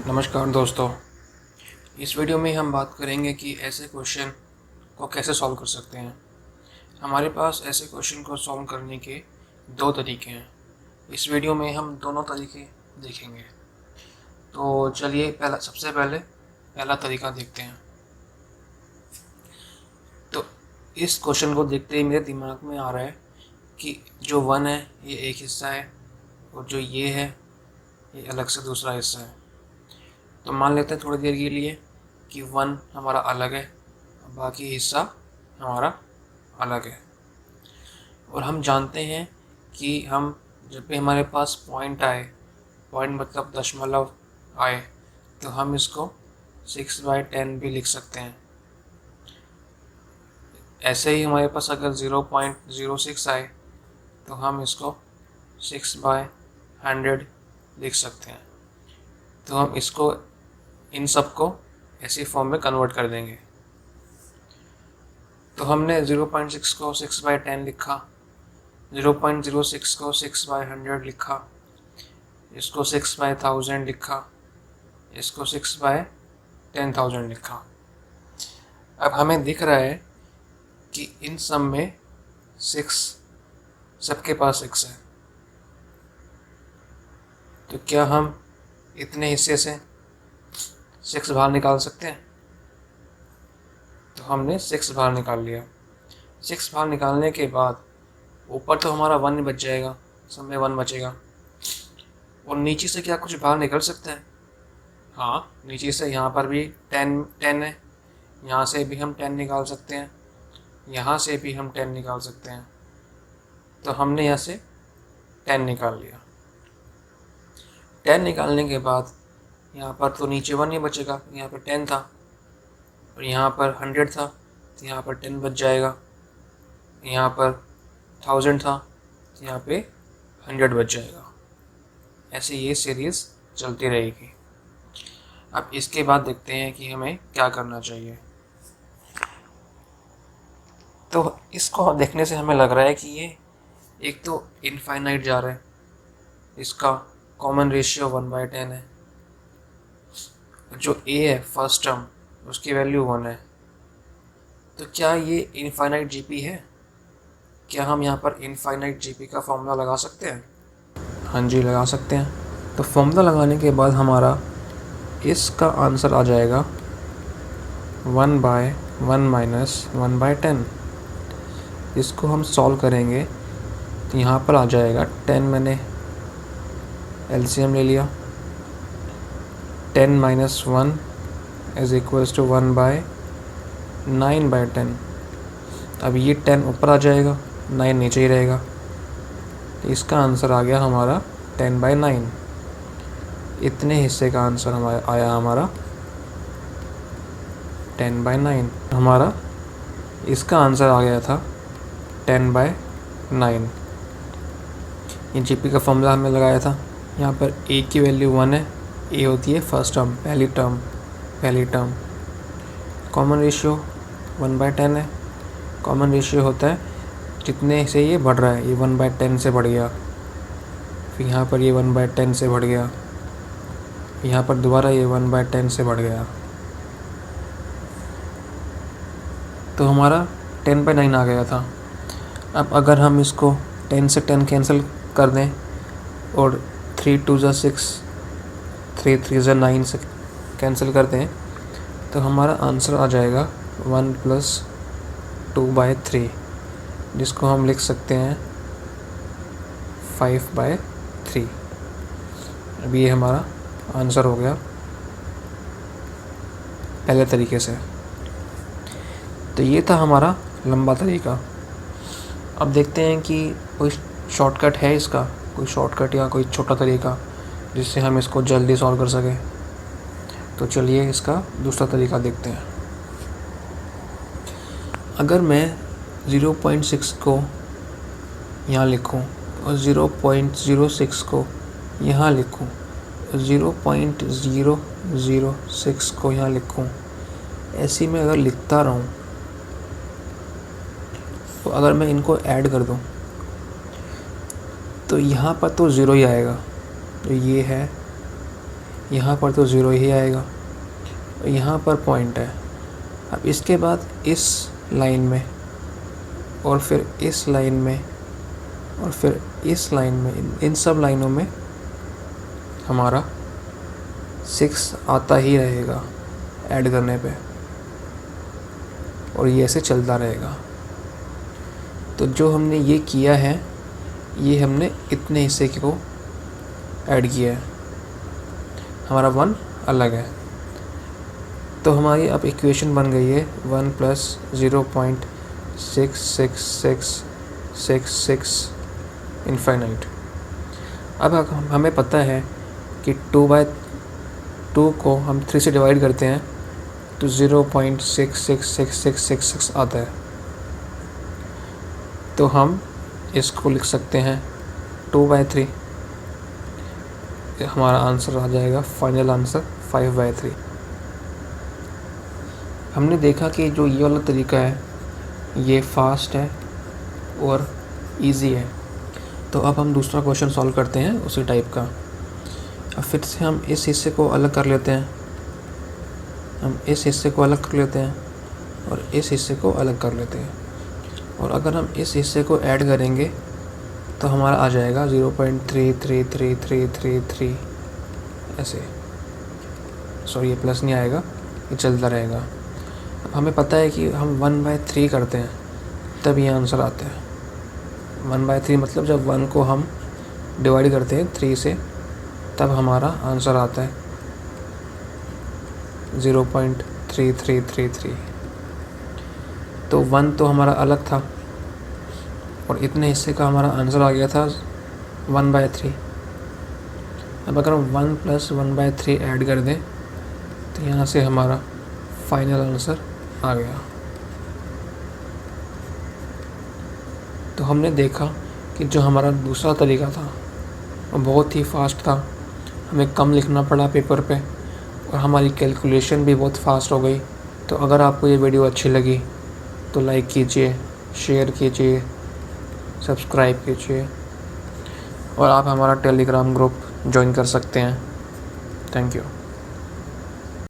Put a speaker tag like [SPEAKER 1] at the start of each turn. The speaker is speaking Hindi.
[SPEAKER 1] नमस्कार दोस्तों। इस वीडियो में हम बात करेंगे कि ऐसे क्वेश्चन को कैसे सॉल्व कर सकते हैं। हमारे पास ऐसे क्वेश्चन को सॉल्व करने के दो तरीके हैं। इस वीडियो में हम दोनों तरीके देखेंगे। तो चलिए सबसे पहले पहला तरीका देखते हैं। तो इस क्वेश्चन को देखते ही मेरे दिमाग में आ रहा है कि जो 1 है ये एक हिस्सा है और जो ये है ये अलग से दूसरा हिस्सा है। तो मान लेते हैं थोड़ी देर के लिए कि 1 हमारा अलग है, बाकी हिस्सा हमारा अलग है। और हम जानते हैं कि हम जब भी हमारे पास पॉइंट आए, पॉइंट मतलब दशमलव आए, तो हम इसको 6/10 भी लिख सकते हैं। ऐसे ही हमारे पास अगर 0.06 आए तो हम इसको 6/100 लिख सकते हैं। तो हम इसको इन सब को ऐसी फॉर्म में कन्वर्ट कर देंगे। तो हमने 0.6 को 6/10 लिखा, 0.06 को 6/100 लिखा, इसको 6/1000 लिखा, इसको 6/10,000 लिखा। अब हमें दिख रहा है कि इन सब में 6 सबके पास 6 है। तो क्या हम इतने हिस्से से 6 बाहर निकाल सकते हैं? तो हमने 6 बाहर निकाल लिया। 6 बाहर निकालने के बाद ऊपर तो हमारा 1 बच जाएगा, सब में 1 बचेगा। और नीचे से क्या कुछ बाहर निकल सकता है? हाँ, नीचे से यहाँ पर भी 10 है, यहाँ से भी हम 10 निकाल सकते हैं, यहाँ से भी हम 10 निकाल सकते हैं। तो हमने यहाँ से 10 निकाल लिया। 10 निकालने के बाद यहाँ पर तो नीचे 1 ही बचेगा, यहाँ पर 10 था और यहाँ पर 100 था, तो यहाँ पर 10 बच जाएगा। यहाँ पर 1000 था, तो यहाँ पे 100 बच जाएगा। ऐसे ये सीरीज़ चलती रहेगी। अब इसके बाद देखते हैं कि हमें क्या करना चाहिए। तो इसको देखने से हमें लग रहा है कि ये एक तो इनफाइनाइट जा रहा है, इसका कॉमन रेशियो 1/10 है। जो a है फर्स्ट टर्म, उसकी वैल्यू 1 है। तो क्या ये इनफाइनाइट जीपी है? क्या हम यहाँ पर इनफाइनाइट जीपी का फॉर्मूला लगा सकते हैं? हाँ जी, लगा सकते हैं। तो फॉर्मूला लगाने के बाद हमारा इसका आंसर आ जाएगा 1/1 - 1/10। इसको हम सॉल्व करेंगे तो यहाँ पर आ जाएगा 10, मैंने एलसीएम ले लिया, 10 - 1 = 1/9/10। अब ये 10 ऊपर आ जाएगा, 9 नीचे ही रहेगा। तो इसका आंसर आ गया हमारा 10/9। इतने हिस्से का आंसर आया हमारा 10/9। हमारा इसका आंसर आ गया था 10/9। ये जीपी का फॉर्मूला हमने लगाया था। यहाँ पर a की वैल्यू 1 है, a होती है फर्स्ट टर्म, पहली टर्म। कॉमन रेशियो 1/10 है। कॉमन रेशियो होता है जितने से ये बढ़ रहा है, ये 1/10 से बढ़ गया, फिर यहाँ पर ये 1/10 से बढ़ गया, यहाँ पर दोबारा ये 1/10 से बढ़ गया। तो हमारा 10/9 आ गया था। अब अगर हम इसको 10 से 10 कैंसिल कर दें और 3 × 2 = 6, 3 × 3 = 9 से कैंसिल कर दें, तो हमारा आंसर आ जाएगा 1 + 2/3, जिसको हम लिख सकते हैं 5/3। अब ये हमारा आंसर हो गया पहले तरीके से। तो ये था हमारा लंबा तरीका। अब देखते हैं कि कोई शॉर्टकट है इसका, कोई शॉर्टकट या कोई छोटा तरीका जिससे हम इसको जल्दी सॉल्व कर सकें। तो चलिए इसका दूसरा तरीका देखते हैं। अगर मैं 0.6 को यहाँ लिखूँ और 0.06 को यहाँ लिखूँ और 0.006 को यहाँ लिखूँ, ऐसे में अगर लिखता रहूँ, तो अगर मैं इनको ऐड कर दूँ तो यहाँ पर तो 0 ही आएगा। तो ये है, यहाँ पर तो 0 ही आएगा, यहाँ पर पॉइंट है। अब इसके बाद इस लाइन में और फिर इस लाइन में और फिर इस लाइन में, इन सब लाइनों में हमारा 6 आता ही रहेगा ऐड करने पे, और ये ऐसे चलता रहेगा। तो जो हमने ये किया है, ये हमने इतने हिस्से को ऐड किया है, हमारा 1 अलग है। तो हमारी अब इक्वेशन बन गई है 1 + 0.66666 इनफाइनाइट। अब हमें पता है कि 2/2 को हम 3 से डिवाइड करते हैं तो 0.666666 आता है। तो हम इसको लिख सकते हैं 2/3। हमारा आंसर आ जाएगा, फाइनल आंसर 5/3। हमने देखा कि जो ये वाला तरीका है ये फास्ट है और इजी है। तो अब हम दूसरा क्वेश्चन सॉल्व करते हैं उसी टाइप का। अब फिर से हम इस हिस्से को अलग कर लेते हैं, हम इस हिस्से को अलग कर लेते हैं और इस हिस्से को अलग कर लेते हैं। और अगर हम इस हिस्से को ऐड करेंगे तो हमारा आ जाएगा 0.33333 ऐसे। सॉरी, ये प्लस नहीं आएगा, ये चलता रहेगा। अब हमें पता है कि हम 1/3 करते हैं तब ये आंसर आता है। 1/3 मतलब जब 1 को हम डिवाइड करते हैं 3 से, तब हमारा आंसर आता है 0.3333। तो 1 तो हमारा अलग था और इतने हिस्से का हमारा आंसर आ गया था 1/3। अब अगर हम 1 + 1/3 ऐड कर दें तो यहाँ से हमारा फाइनल आंसर आ गया। तो हमने देखा कि जो हमारा दूसरा तरीका था वो बहुत ही फास्ट था, हमें कम लिखना पड़ा पेपर पे और हमारी कैलकुलेशन भी बहुत फास्ट हो गई। तो अगर आपको ये वीडियो अच्छी लगी तो लाइक कीजिए, शेयर कीजिए, सब्सक्राइब कीजिए और आप हमारा टेलीग्राम ग्रुप ज्वाइन कर सकते हैं। Thank you.